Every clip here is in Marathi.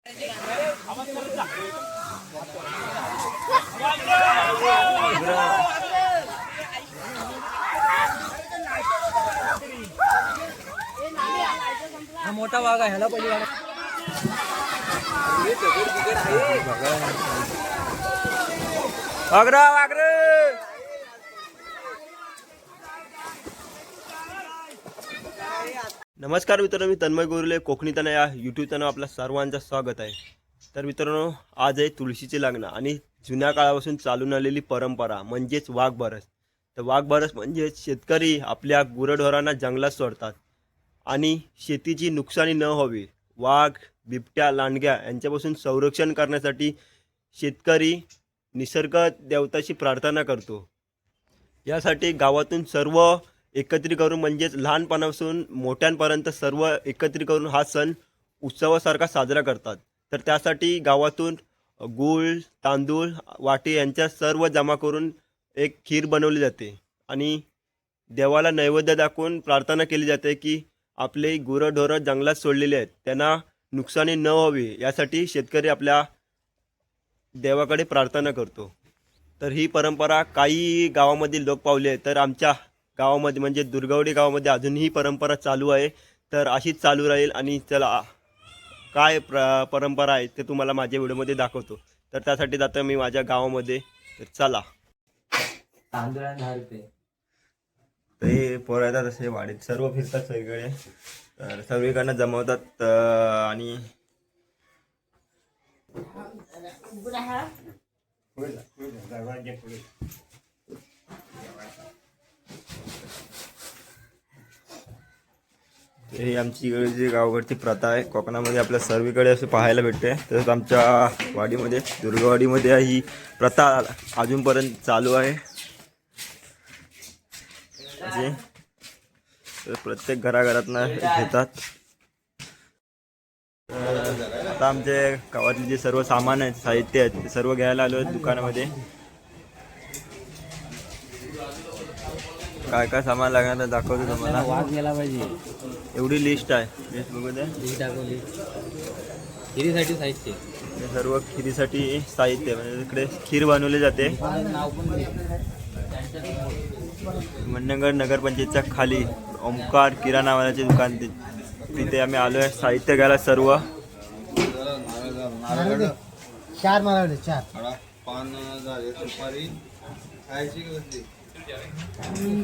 हा मोठा वाघ आहे, ह्याला पहिली वाघरा वाघर. नमस्कार मित्रांनो, मी तन्मय गोरुले कोकणी तनया या यूट्यूब चॅनल आपल्या सर्वांचं स्वागत आहे. तर मित्रांनो, आज आहे तुळशीचे लग्न आणि जुन्या काळापासून चालून आलेली परंपरा म्हणजेच वाघबारस. तर वाघबारस म्हणजे शेतकरी आपल्या गुरढोरांना जंगलात सोडतात आणि शेतीची नुकसानी न व्हावी, वाघ, बिबट्या, लांडग्या यांच्यापासून संरक्षण करण्यासाठी शेतकरी निसर्ग देवताची प्रार्थना करतो. यासाठी गावातून सर्व एकत्रित करून म्हणजेच लहानपणापासून मोठ्यांपर्यंत सर्व एकत्रित करून हा सण उत्सवासारखा साजरा करतात. तर त्यासाठी गावातून गूळ, तांदूळ, वाटी यांच्या सर्व जमा करून एक खीर बनवली जाते आणि देवाला नैवेद्य दाखवून प्रार्थना केली जाते की आपले गुरंढोरं जंगलात सोडलेले आहेत, त्यांना नुकसानी न व्हावी यासाठी शेतकरी आपल्या देवाकडे प्रार्थना करतो. तर ही परंपरा काही गावामधील लोक पावले आहे, तर आमच्या गावामध्ये म्हणजे दुर्गवडी गावामध्ये अजूनही ही परंपरा चालू आहे. तर अशीच चालू राहील आणि चला काय परंपरा आहे ते तुम्हाला माझ्या व्हिडिओमध्ये दाखवतो. तर त्यासाठी जातो मी माझ्या गावामध्ये. तर चला. ते पोरं येतात असे वाडीत सर्व फिरतात सगळीकडे, तर सगळीकडनं जमवतात आणि ही आमची इकडची गावाकडची प्रथा आहे. कोकणामध्ये आपल्या सर्वीकडे असं पाहायला भेटते. तसंच आमच्या वाडीमध्ये दुर्गवाडीमध्ये ही प्रथा अजूनपर्यंत चालू आहे. प्रत्येक घराघरातनं घेतात. आता आमचे गावातले जे सर्व सामान आहेत, साहित्य आहेत, ते सर्व घ्यायला आलो आहेत दुकानामध्ये. काय काय सामान लागणार दाखवतो तुम्हाला. वाघ गेला पाहिजे एवढी लिस्ट आहे. लिस्ट बघू द्या. खिरीसाठी साहित्य, हे सर्व खिरीसाठी साहित्य म्हणजे इकडे खीर बनवली जाते. मंडणगड नगरपंचायतच्या खाली ओमकार किराणा नावाचे दुकान, तिथे आम्ही आलो आहे साहित्य घ्यायला. सर्व चार मारवले, चार पान झाले, सुपारी खायची कसली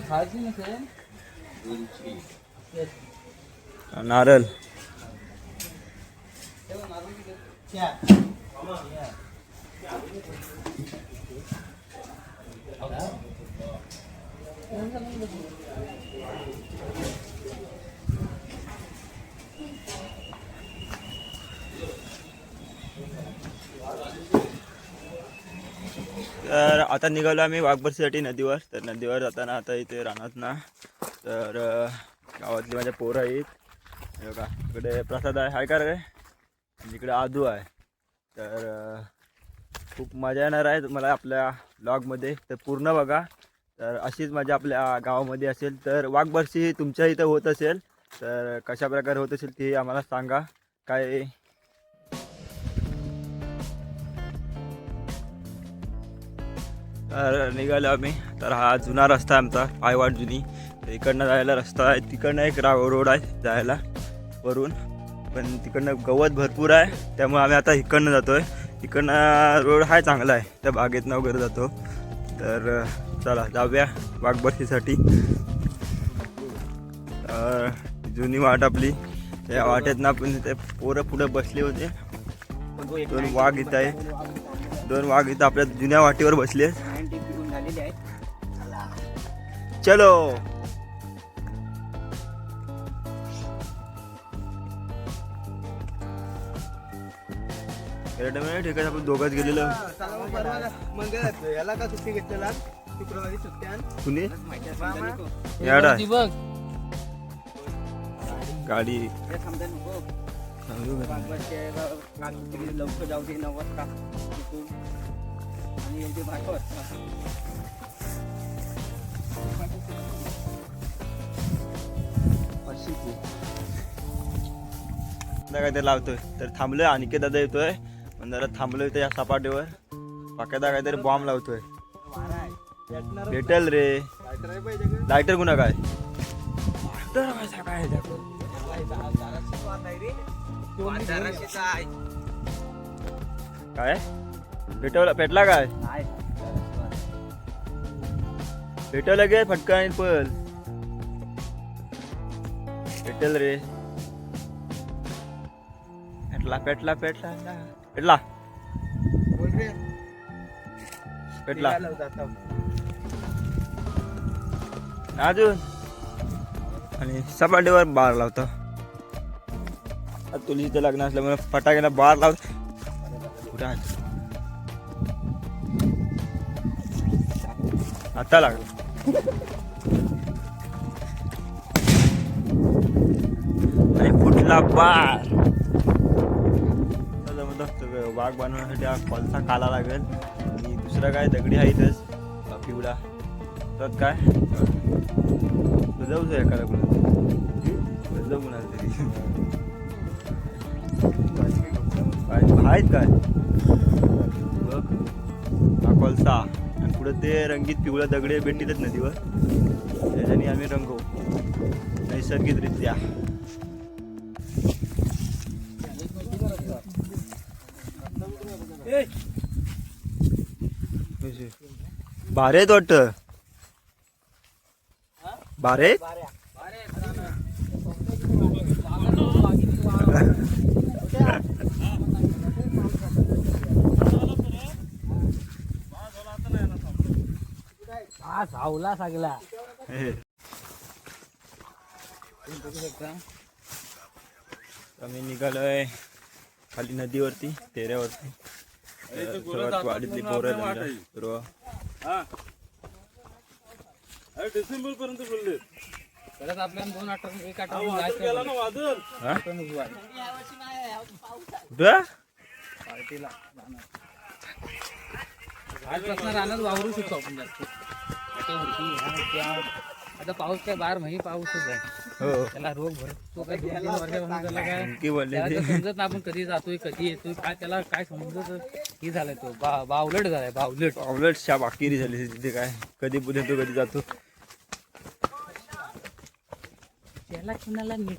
खायची नसेल, नारळ, तर आता निघालो आम्ही वाघबरसीसाठी नदीवर. तर नदीवर जाताना आता इथे राहणार ना, तर गावातले माझ्या पोरं आहेत. बघा इकडे प्रसाद आहे, हाय का रे, इकडे आदू आहे. तर खूप मजा येणार आहे तुम्हाला आपल्या ब्लॉगमध्ये, तर पूर्ण बघा. तर अशीच मजा आपल्या गावामध्ये असेल. तर वाघबरसी तुमच्या इथं होत असेल तर कशा प्रकारे होत असेल ते आम्हाला सांगा. काय तर निघालो आम्ही. तर हा जुना रस्ता आहे आमचा, पायवाट जुनी. तर इकडनं जायला रस्ता आहे, तिकडनं एक रोड आहे जायला वरून, पण तिकडनं गवत भरपूर आहे त्यामुळे आम्ही आता इकडनं जातो आहे. इकडनं रोड आहे चांगला आहे, त्या बागेतनं वगैरे जातो. तर चला जाऊया वाघबरसीसाठी. जुनी वाट आपली, त्या वाटेतनं आपण ते पोरं पुढे बसले होते. दोन वाघ इथं आहे, दोन वाघ इथं आपल्या जुन्या वाटेवर बसले. चलो. ठीक आहे, आपण दोघंच गेलेलो. याला का सुट्टी घेतलेला, शुक्रवारी सुट्ट्या कुणी गाडी लवकर जाऊ दे 9 वाजता आणि येते 12 वाजता. हातातला काहीतरी लावतोय. तर थांबलोय, अनिकेत दादा येतोय पण जरा थांबलोय त्या सपाटीवर. पाक्यादा काहीतरी बॉम्ब लावतोय. भेटेल रे. लायटर कुणा काय काय भेटवला पेटला काय भेटव लगे फटका आणि पल पेटेल रे. पेटला पेटला पेटला पेटला पेटला अजून. आणि सपाटीवर बार लावतो. तुळशीचं लग्न असल्यामुळे फटाक्याला बार लावतो. कुठं आता लागला. आणि फुटला बार. वाघ बनवण्यासाठी हा कोलसा काला लागेल. आणि दुसरा काय दगडी आहे इथंच पिवळा तर काय जाऊ एखादा कुणा जाऊ कुणाला तरी आहेत काय बघ हा कोलसा. आणि पुढे ते रंगीत पिवळा दगडे भेटीतच नदीवर त्याच्याने आम्ही रंगवू नैसर्गिकरित्या. बारेत वाटत बारेत सावला सगळा आम्ही निघालोय खाली नदीवरती तेऱ्यावरती. सर्वात वाडीतली पोरं डिसेंबर पर्यंत बोलले. परत आपल्याला 2 आठवडे 1 आठवडा जायचं कुठं पार्टीला आजपासून रानात वावरू शकतो आपण जास्त. आता पाऊस काय 12 महिने पाऊसच आहे. हो त्याला रोग भरतो काय 2-3 वर्षापासून त्याला काय की बोलले त्याला तर समजत ना आपण कधी जातोय कधी येतोय काय त्याला काय समजत हे झालाय तो बावलट झालाय बावलट. ऑमलेट शा बाकी झाली तिथे काय कधी येतो कधी जातो. त्याला कुणाला नीट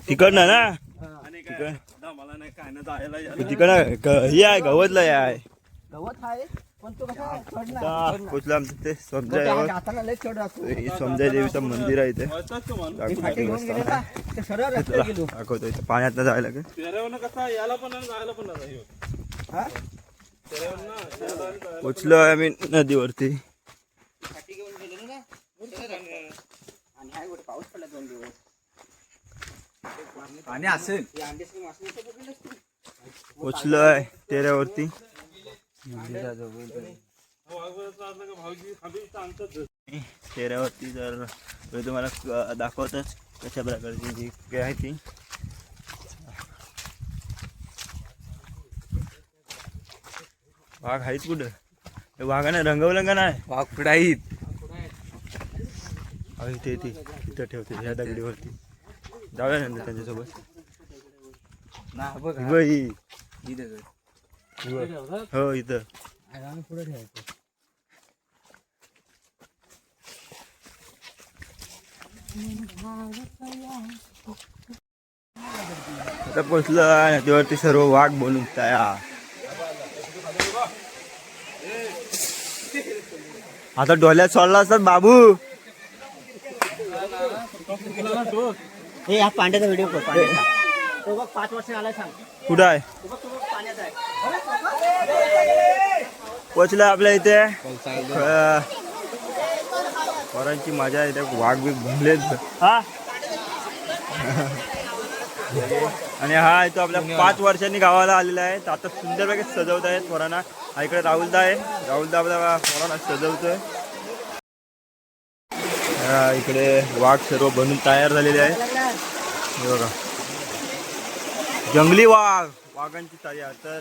तिकडनं ना मला नाही काय ना जायला तिकडं ही आहे गवतला आहे. गवत आहे पण तो कसा पोचलं आमचं ते समजाय समजाय देवीचं मंदिर आहे इथे. दाखवतो इथे पाण्यात जायला लागेल. तेऱ्यावरनं कसा यायला पण आणि जायला पण नाही. पोचलो आम्ही नदीवरती. आणि असेल पोचलोय तेऱ्यावरती. तेऱ्यावरती जर तुम्हाला दाखवतच कशा प्रकारची जी काय आहे ती. वाघ आहेत कुठं वाघाने रंगवलं का नाही. वाघ पुढाईत इथे इथं ठेवते ह्या दगडीवरती. जाऊया नंतर त्यांच्यासोबत. हो इथं पुढे ठेवायचं. आता पोचलं नदीवरती सर्व वाघ बनून तयार. आता डोल्यात सोडला असतात बाबू. हे हा पांड्याचा व्हिडिओ कर. पांड्याचा तो बघ 5 वर्ष आलाय सांग कुठं आहे. पाण्याचा आहे. पोचलं आपल्या इथे. पोरांची मजा इथे वाघ बी बनलेत. हा आणि हा तो आपल्या 5 वर्षांनी गावाला आलेला आहे. आता सुंदरपैकी सजवत आहेत पोरांना. हा इकडे राहुलदा आहे. राहुलदा आपल्या पोरांना सजवतोय. इकडे वाघ सर्व बनून तयार झालेले आहे. हे बघा जंगली वाघ वाघांची तयार. तर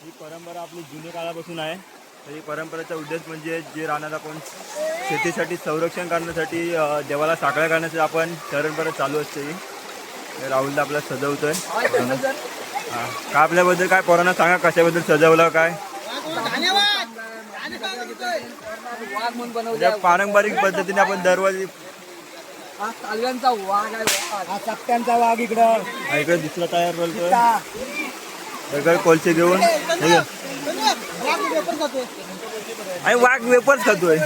ही परंपरा आपली जुन्या काळापासून आहे. तर ही परंपरेचा उद्देश म्हणजे जे रानाला आपण शेतीसाठी संरक्षण करण्यासाठी देवाला साखळ्या करण्यासाठी आपण परंपरा चालू असते ही. राहुलला आपल्याला सजवतोय. हां, का आपल्याबद्दल काय पोरांना सांगा कशाबद्दल सजवलं काय? वाघ म्हणून बनवले म्हणजे पारंपरिक पद्धतीने आपण दरवर्षी हा कालव्यांचा वाघ आहे वाघ. हा चपट्यांचा वाघ इकडं. हा, इकडे दुसरा तयार बोलतोय इकडे कोलचे घेऊन हे घे. आणि वाघ वेपर्स खातोय.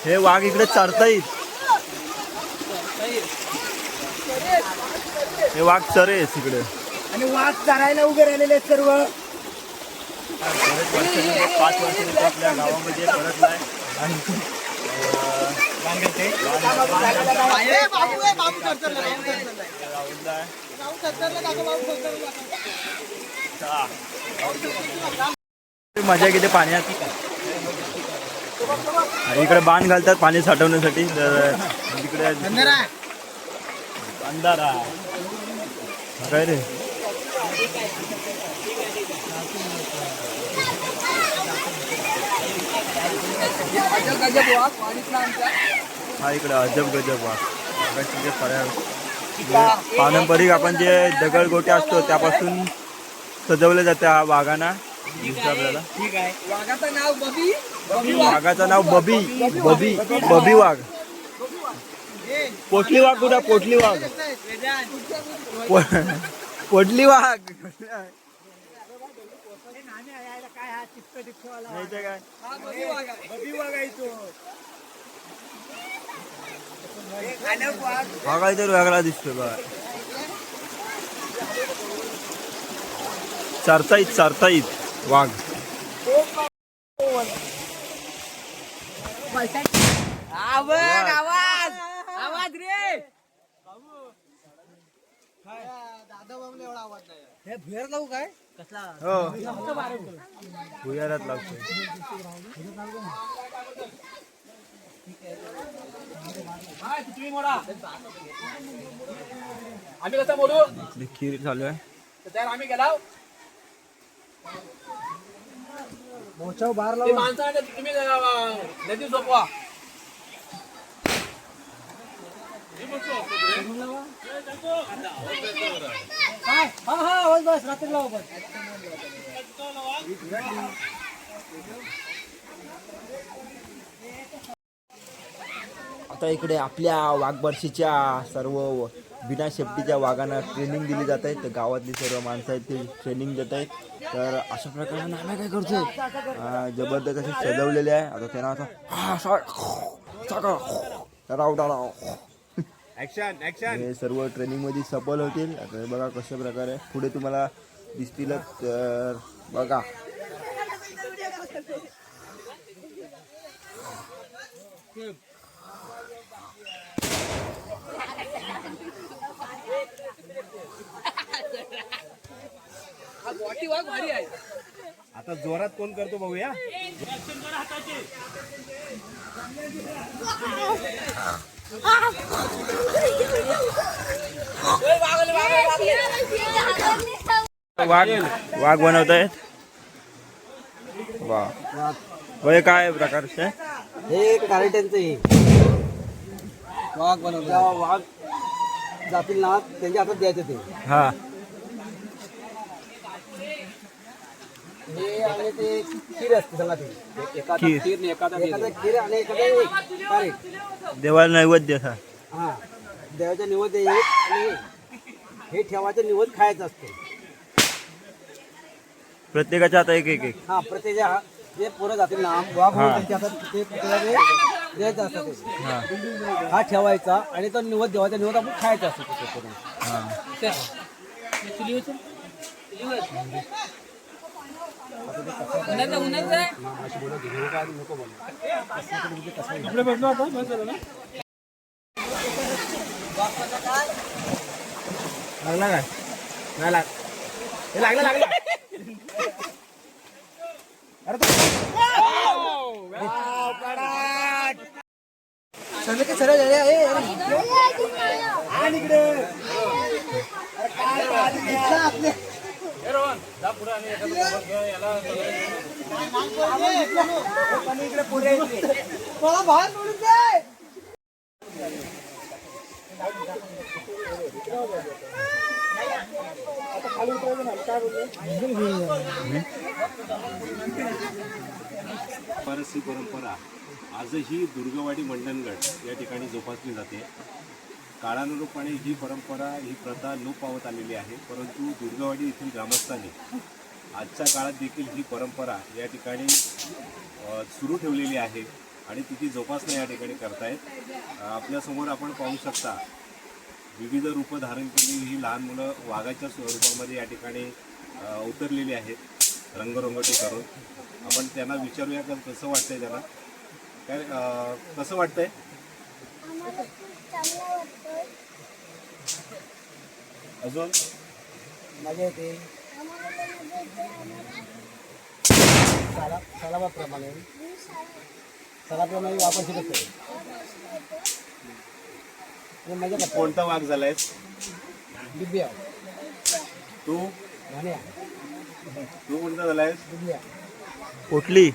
हे वाघ इकडे चरतायत. हे वाघ चरेस इकडे. आणि वाघ चरायला उभे राहिलेले आहेत सर्व. 5 वर्षांनी आपल्या गावामध्ये परतलाय आणि मजा किती पाण्यात. इकडे बाण घालतात पाणी साठवण्यासाठी. तर इकडे अंधारा काय रे. गजब वाघ वाडीतला आमच्या. हा इकडे अजब गजब वाघ. पारंपरिक आपण जे दगडगोटे असतो त्यापासून सजवले जाते हा वाघांना. दिसतो आपल्याला. ठीक आहे. वाघाचं नाव बबी. वाघाचं नाव बबी. बबी बबी वाघ. पोटली वाघ कुठं? पोटली वाघ. पोटली वाघ नाही ते काय. हा बबी वाघ आहे. हा काहीतरी वेगळा दिसतो बघा. चरताईत वाघ. आवाज आवाज रे. हे भेर लावू काय कसला? हो भुयारात लागतोय. आम्ही कसं बोलू? खीर चालू आहे. त्यावर आम्ही गेला मोचाव बार ते माणसाने तुम्ही नदी झोपवा. काय? हा हा बस रात्री लावा बस. आता इकडे आपल्या वाघबरशीच्या सर्व बिना शेपटीच्या वाघांना ट्रेनिंग दिली जात आहे. तर गावातली सर्व माणसं आहेत ते ट्रेनिंग देत आहेत. तर अशा प्रकारे आम्ही काय करतोय जबरदस्त असे सजवलेले आहे. आता त्यांना हे सर्व ट्रेनिंग मध्ये सफल होतील. आता बघा कशा प्रकारे पुढे तुम्हाला दिसतीलच. तर बघा वाघ भारी आहे. आता जोरात कोण करतो बघूया. वाघ बनवत आहेत. वा वय काय प्रकारचे? हे कार्टेनचं वाघ बनवलं. वाघ जातील ना त्यांच्या हातात द्यायचं ते. हा हे आणि ते खीर असते सगळा ते. खीर एखादा खीर आणि एखादा कार्ट. देवाला नैवेद्य हा. हा देवाच्या निवड आणि हे ठेवायचं निवड खायचं असतं. प्रत्येकाच्या आता एक एक एक. हा प्रत्येक जे पोरं जातील ना वाघ म्हणून त्यांच्या हातात ते द्यायचं असतं ते. हा हा ठेवायचा आणि तो निवड देवाचा निवड आपण खायचा असतो ते करून. हा आपल्या भेटलो आता बस झालं ना. लागला काय? नाही लाग. हे लागला. मला बाहेर पडून दे. पारसी परंपरा आजही दुर्गवाडी मंडणगड या ठिकाणी जोपासली जाते. काळानुरूपाने ही परंपरा ही प्रथा लोप पावत आलेली आहे, परंतु दुर्गवाडी येथील ग्रामस्थांनी आजच्या काळात देखील ही परंपरा या ठिकाणी सुरू ठेवलेली आहे आणि तिची जोपासना या ठिकाणी करतायत. आपल्यासमोर आपण पाहू शकता विविध रूपं धारण केलेली ही लहान मुलं वाघाच्या स्वरूपामध्ये या ठिकाणी उतरलेली आहेत रंगरंगोटी करून. आपण त्यांना विचारूया का कसं वाटतंय त्यांना, काय कसं वाटतंय? अजून मजा येते. सलाबाप्रमाणे वापर शिकत मजा करतो. कोणता वाघ झालायस बिब्या तू? घाण्या तू कोणता झालायस? बिब्या कुठली?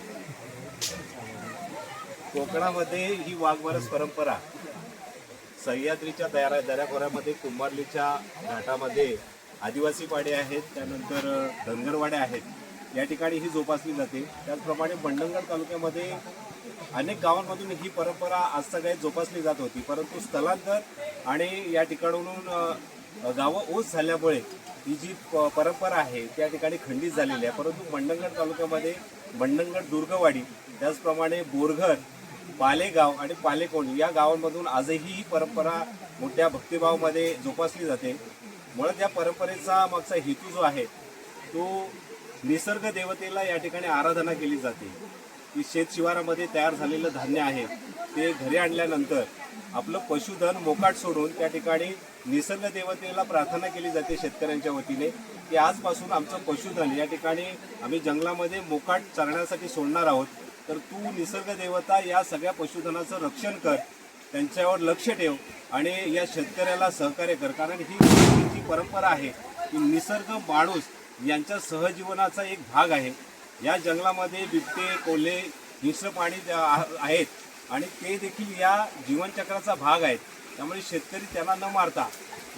कोकणामध्ये ही वाघबारस परंपरा सह्याद्रीच्या दऱ्याखोऱ्यामध्ये कुंभारलीच्या घाटामध्ये आदिवासी पाडे आहेत, त्यानंतर धनगरवाड्या आहेत, या ठिकाणी ही जोपासली जाते. त्याचप्रमाणे मंडणगड तालुक्यामध्ये अनेक गावांमधून ही परंपरा आजतागायत जोपासली जात होती, परंतु स्थलांतर आणि या ठिकाणाहून गावं ओस झाल्यामुळे ही जी परंपरा आहे त्या ठिकाणी खंडित झालेली आहे. परंतु मंडणगड तालुक्यामध्ये मंडणगड दुर्गवाडी, त्याचप्रमाणे बोरघर, पालेगाव आणि पालेकोंड या गावांमधून आजही ही परंपरा मोठ्या भक्तिभावामध्ये जोपासली जाते. मुळात या परंपरेचा मागचा हेतू जो आहे तो निसर्ग देवतेला या ठिकाणी आराधना केली जाते. की शेतशिवारामध्ये तयार झालेलं धान्य आहे ते घरी आणल्यानंतर आपलं पशुधन मोकाट सोडून त्या ठिकाणी निसर्ग देवतेला प्रार्थना केली जाते शेतकऱ्यांच्या वतीने की आजपासून आमचं पशुधन या ठिकाणी आम्ही जंगलामध्ये मोकाट चरण्यासाठी सोडणार आहोत, तर तू निसर्ग देवता या सगळ्या पशुधनाचं रक्षण कर, त्यांच्यावर लक्ष ठेव आणि या शेतकऱ्याला सहकार्य कर. कारण ही जी परंपरा आहे की निसर्ग माणूस यांच्या सहजीवनाचा एक भाग आहे. या जंगलामध्ये बिबटे, कोल्हे, मिश्र प्राणी आहेत आणि ते देखील या जीवनचक्राचा भाग आहेत. त्यामुळे शेतकरी त्यांना न मारता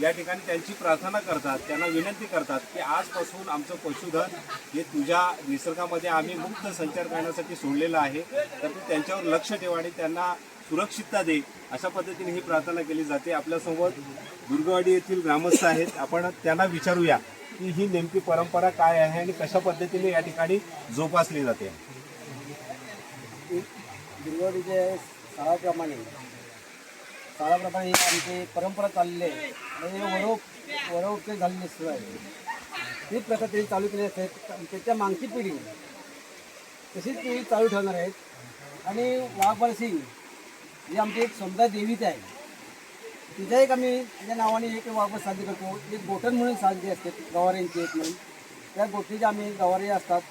या ठिकाणी त्यांची प्रार्थना करतात, त्यांना विनंती करतात की आजपासून आमचं पशुधन हे तुझ्या निसर्गामध्ये आम्ही मुक्त संचार करण्यासाठी सोडलेलं आहे, तर तू त्यांच्यावर लक्ष ठेव आणि त्यांना सुरक्षितता दे, अशा पद्धतीने ही प्रार्थना केली जाते. आपल्यासोबत दुर्गवाडी येथील ग्रामस्थ आहेत, आपण त्यांना विचारूया की ही नेमकी परंपरा काय आहे आणि कशा पद्धतीने या ठिकाणी जोपासली जाते. दुर्गवाडीचे शाळाप्रमाणे ही आमची परंपरा चाललेली आहे. म्हणजे वरोपचार झालेली सुरू आहे. ही प्रथा त्यांनी चालू केली असते, त्याच्या मागची पिढी तशीच पिढी चालू ठेवणार आहेत. आणि वाघबारसी ही आमची एक समजा देवीच आहे, तिच्या एक आम्ही तिच्या नावाने एक वाघबार साजरी करतो. एक गोठण म्हणून साजरी असते गवाऱ्यांची एक म्हणून. त्या गोष्टीचे आम्ही गवारी असतात,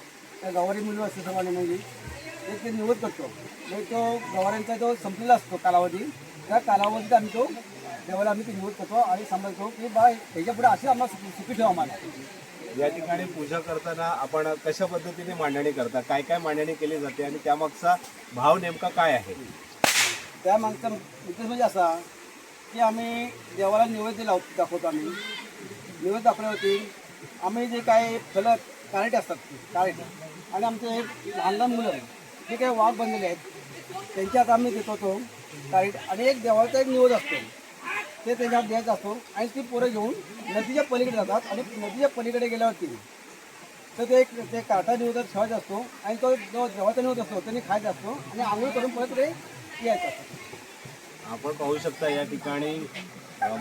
त्या गवारी म्हणून असते सर्वांनी म्हणजे एक ते निवड करतो. म्हणजे तो गवाऱ्यांचा जो संपलेला असतो कालावधी, त्या कालावधीत आम्ही तो देवाला आम्ही ती निवड करतो आणि सांभाळतो की बा ह्याच्या पुढे असे आम्हाला सुखी ठेवा आम्हाला. या ठिकाणी पूजा करताना आपण कशा पद्धतीने मांडणी करता, काय काय मांडणी केली जाते आणि त्यामागचा भाव नेमका काय आहे? त्यामागचा उद्देश म्हणजे असा की आम्ही देवाला नैवेद्य दाखवतो. आम्ही नैवेद्य दाखवल्यावरती आम्ही जे काय फलं कारेट असतात कारेट आणि आमचे लहान लहान मुलं जे काही वाघ बनलेले आहेत त्यांच्या हातात आम्ही देतो तो कारेट आणि एक देवाचा एक निवड असतो ते त्यांच्या हात द्यायचा असतो. आणि ती पोरं घेऊन नदीच्या पलीकडे जातात आणि नदीच्या पलीकडे गेल्यावरती तर ते काटा निवड ठेवायचा असतो आणि तो जो देवाचा निवड असतो त्यांनी खायचा असतो आणि आंघोळ करून परत ते यायचं असतं. आपण पाहू शकता या ठिकाणी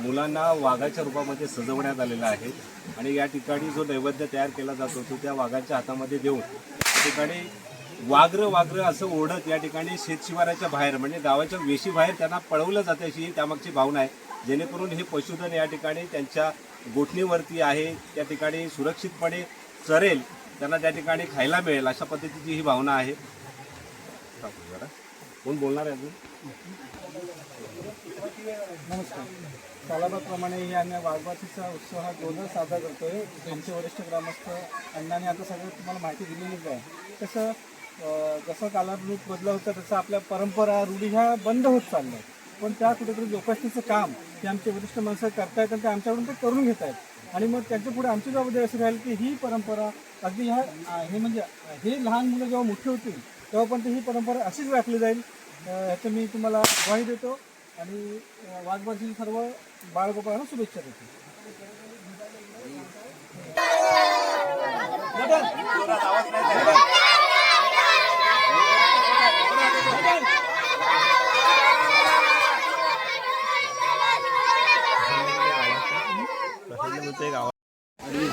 मुलांना वाघाच्या रूपामध्ये सजवण्यात आलेलं आहे आणि या ठिकाणी जो नैवेद्य तयार केला जातो तो त्या वाघाच्या हातामध्ये देऊन या ठिकाणी वाघ्र असं ओढत या ठिकाणी शेतशिवाराच्या बाहेर म्हणजे गावाच्या वेशी बाहेर त्यांना पळवलं जाते अशी त्यामागची भावना आहे, जेणेकरून हे पशुधन या ठिकाणी त्यांच्या गोठणीवरती आहे त्या ठिकाणी सुरक्षितपणे चरेल, त्यांना त्या ठिकाणी खायला मिळेल अशा पद्धतीची ही भावना आहे. कोण बोलणार आहे अजून? नमस्कार. सालाबादप्रमाणे ही आम्ही वाघबारसीचा उत्सव हा जोरदार साजरा करतोय. आमचे वरिष्ठ ग्रामस्थ अण्णाने आता सगळं तुम्हाला माहिती दिलेलीच आहे. तसं जसं कालानुरूप बदल होतं तसं आपल्या परंपरा रूढी ह्या बंद होत चालल्या आहेत. पण त्या कुठेतरी जोपासण्याचं काम ते आमचे वरिष्ठ माणसं करतायत आणि ते आमच्याकडून ते करून घेत आहेत. आणि मग त्यांच्या पुढे आमची जबाबदारी अशी राहील की ही परंपरा अगदी हे म्हणजे हे लहान मुलं जेव्हा मोठी होतील तेव्हा पण ही परंपरा अशीच राखली जाईल, ह्याचं मी तुम्हाला ग्वाही देतो. आणि वाघबारसीची सर्व बाळगोपाळांना शुभेच्छा देतो.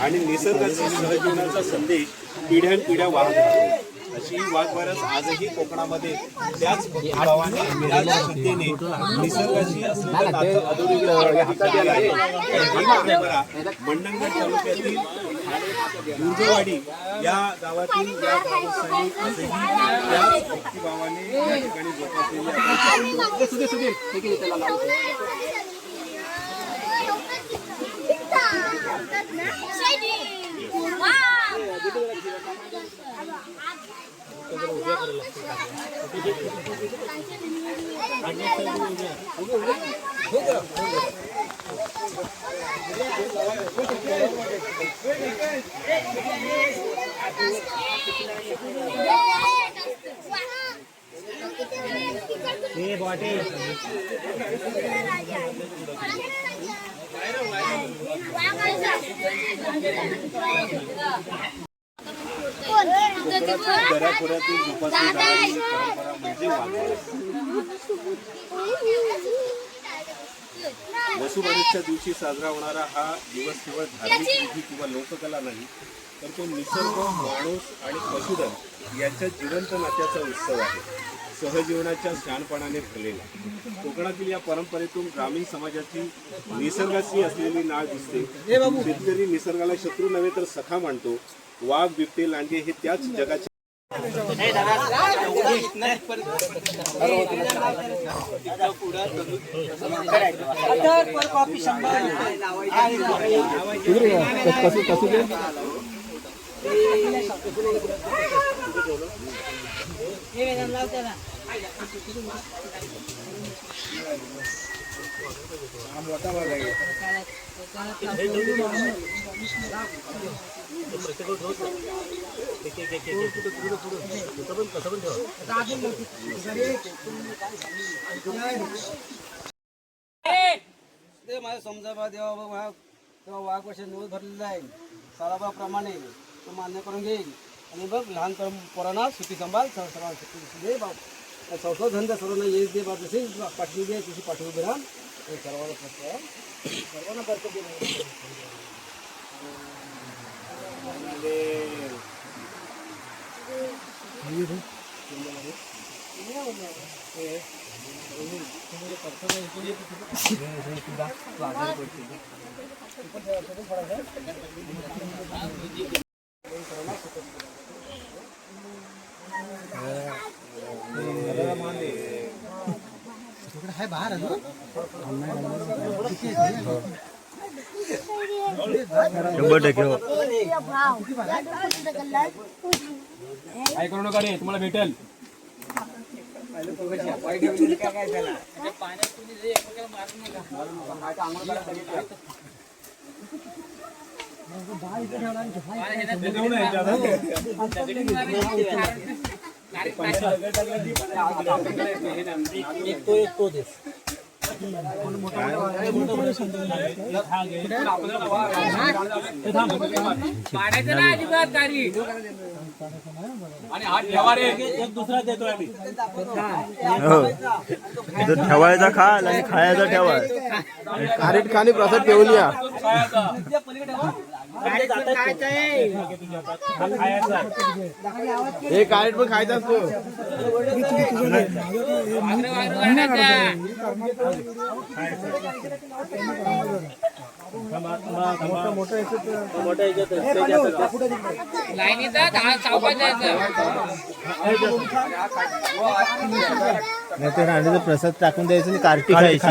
आणि निसर्गाचा सहजीवनाचा संदेश पिढ्यानपिढ्या वाहत राहतो. अशी ही वाघबारस आजही कोकणामध्ये त्याच भावाने त्याच श्रद्धेने निसर्गाशी असलेलं नातं अधोरेखित केलेलं आहे. आणि ही परंपरा मंडणगड तालुक्यातील दुर्गवाडी या गावातील या ग्रामस्थांनी आजही त्याच भक्तिभावाने या ठिकाणी जोपासलेली दऱ्याखोऱ्यातील जोपासली जाणारी परंपरा म्हणजे वाघबारस. वसुबारसच्या दिवशी साजरा होणारा हा दिवस केवळ धार्मिक विधी किंवा लोककला नाही, तर तो निसर्ग, माणूस आणि पशुधन यांच्या जिवंत नात्याचा उत्सव आहे. सहजीवनाच्या शहाणपणाने भरलेला कोकणातील या परंपरेतून ग्रामीण समाजाची निसर्गाशी असलेली नाळ दिसते. शेतकरी निसर्गाला शत्रू नव्हे तर सखा मानतो. वाघ, बिबटे, लांडगे हे त्याच जगाचे ते माझ्या समजा तेव्हा वाघ वर्ष निवड भरलेला आहे. सालाबाप्रमाणे तो मान्य करून घेईल. आणि बघ लहान पोरांना सुट्टी सांभाळ, सर्वांना सुट्टी दे बाब. संस्था धंदा सर्वांना येस दे बाब. जसे पाठवू दे तशी पाठवू दे राम. सर्वांना बरकत दे. काय करू नका रे, तुम्हाला भेटेल. पाडायचं ना अजिबात गाडी. आणि हात ठेवा रे, एक दुसरा देतो आम्ही. ठेवायचा खाल आणि खायचा ठेवा. खारीट खाली प्रसाद ठेवूया. हे खारीट पण खायचा असतो. मोठं मोठं याच्यात लाईनीत जा, चौकात जायचं. नाही ते रांडेचा प्रसाद टाकून द्यायचं आणि कार्टी खायची.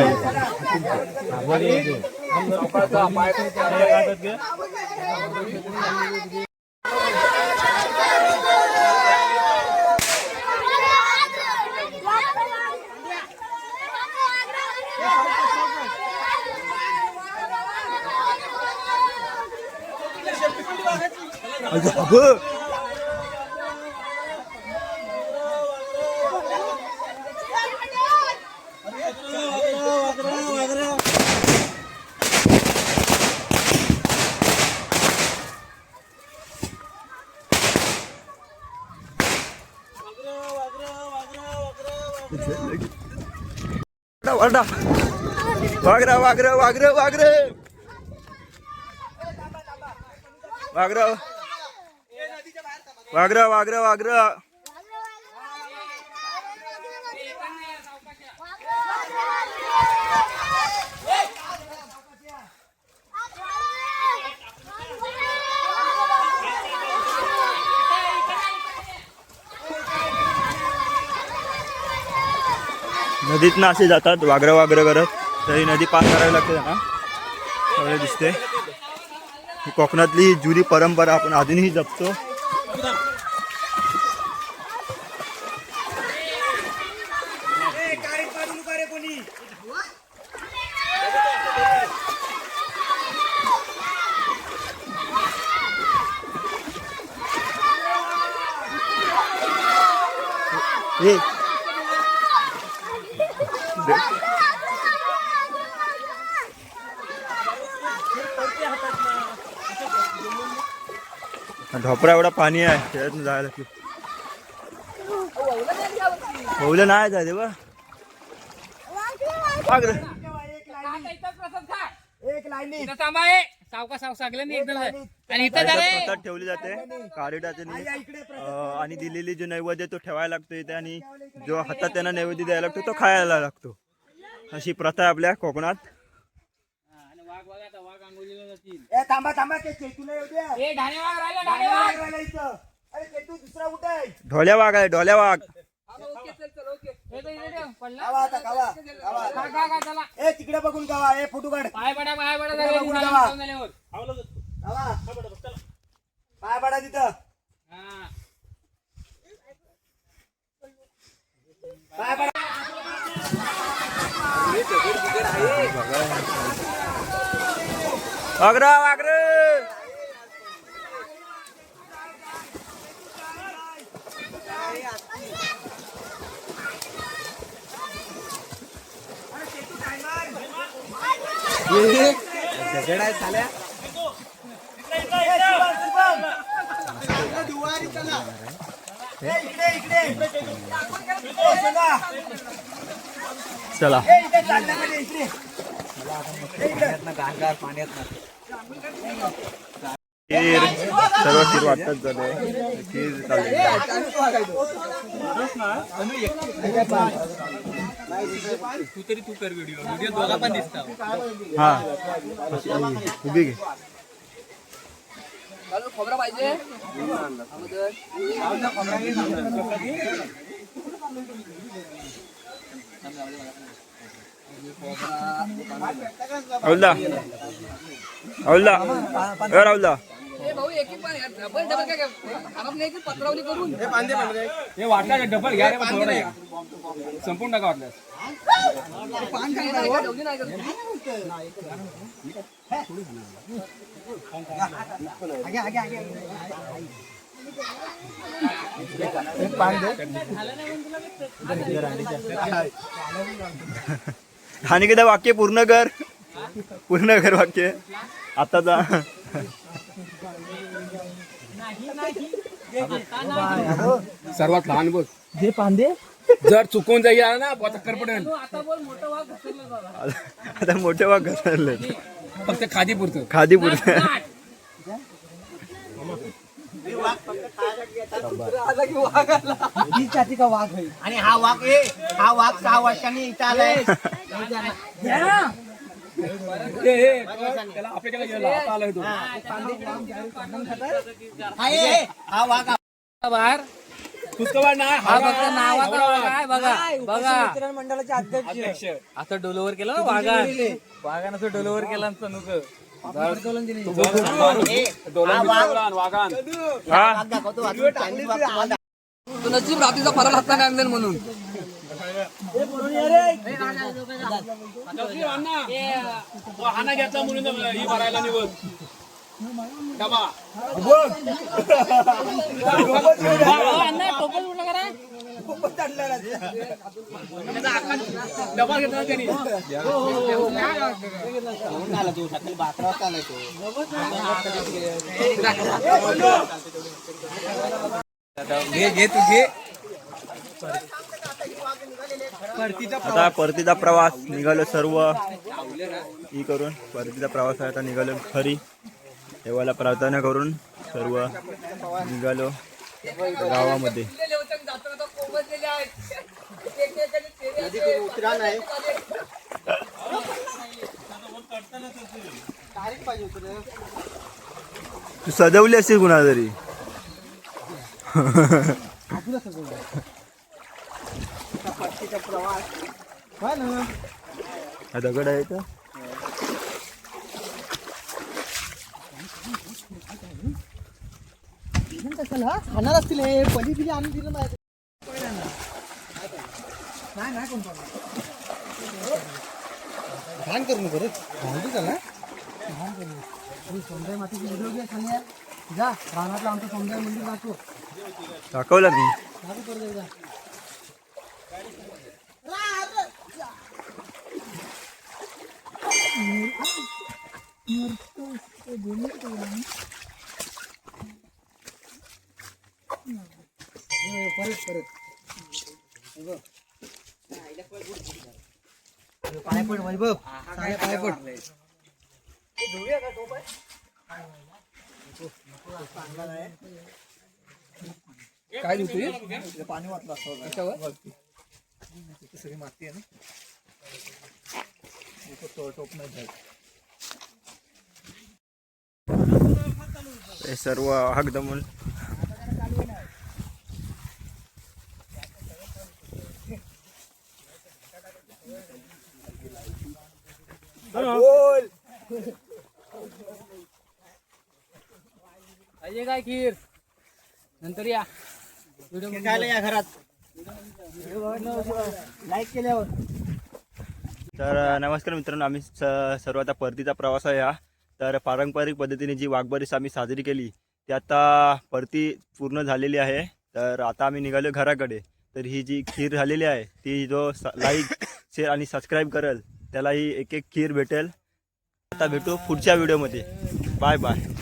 वागरा वागरा वागरा वागरा वागरा वागरा वागरा वागरा. नदीतनं असे जातात वागरा वागरा करत. तरी नदी पार करावी लागते ना सगळे दिसते. ही कोकणातली जुनी परंपरा आपण अजूनही जपतो. ढोपरा एवढा पाणी आहे त्याच्यातून जायला होलं नाही जायचे बा. ठेवली जाते कारिडाचे आणि दिलेली जो नैवेद्य तो ठेवायला लागतो इथे आणि जो हातात त्यांना नैवेद्य द्यायला लागतो तो खायला लागतो. अशी प्रथा आहे आपल्या कोकणात. थांबा थांबा ते चेतूला येऊ द्या. दुसरा कुठे आहे? ढोल्या वाघ आहे ढोल्या वाघ. तिकडे बघून गावा ए फोटो काढ. पाय पडा तिथं पाय पडा. वागरा वागरा दगड आहे चाल्या. चला खीर सर्व खीर वाटत झाले. खीर चालली तू तरी तू कर व्हिडिओ दोघा पण दिसता. हा उभी घे. खोबरा पाहिजे. राहुलदा राहुलदा राहुलदा भाऊ एक पण डबल डबल काय खराब नाही की पत्रावली करून हे वाटला डबल घ्या रे संपूर्ण टाका वाटल्यास. आणि किती वाक्य पूर्ण कर वाक्य आता जा. सर्वात लहान बघ जे पांदे जर चुकून जाईल ना चक्कर पडेल. आता मोठे वाघ घसरले फक्त खादी पुरतं जाती का वाघ आहे. आणि हा वाघ 6 वर्षांनी इथं आलाय. त्याला आपल्याकडे गेला आता आलाय तो बाहेर पुस्तकात नाही हा फक्त नावाचा वाघ आहे. बघा बघा वितरण मंडळाचे अध्यक्ष आता डोलोवर केला ना वाघान असं डोलोवर केला ना तनुक नसीब रात्रीचा फराळ हातात आणलं म्हणून हाना घेतला म्हणून ही भरायला निवड डबा डबा घेतला त्यांनी घे तू घे आता परतीचा प्रवास निघालो सर्व ही करून परतीचा प्रवास आहे आता निघालो खरी देवाला प्रार्थना करून सर्व निघालो गावामध्ये. तू सजवली असेल कुणा तरी हा दगड आहे तर खाणार असतील हे पली पिली आणून दिलं नाही घाण करू नको रे घालतो त्याला घाण करू सौंदर्य मातीची व्हिडिओ घे खाली जा रानातला आमचं सौंदर्य मंदिर दाखव दाखवलं मी दाखव करू जा परत पाय पड वैभव पाय पड काय देतोय पाणी वाटलं असतं सगळी माती आहे ना टोप नाही हे सर्व आग दमून पाहिजे काय खीर नंतर या खायला या घरात लाईक केल्यावर. तर नमस्कार मित्रांनो, आम्ही सर्व आता परतीचा प्रवास आहे हा. तर पारंपरिक पद्धतीने जी वाघबारस आम्ही साजरी केली ती आता परती पूर्ण झालेली आहे. तर आता आम्ही निघालो घराकडे. तर ही जी खीर झालेली आहे ती जो लाईक शेअर आणि सबस्क्राईब करेल त्याला ही एक खीर भेटेल. आता भेटू पुढच्या व्हिडिओमध्ये. Bye bye.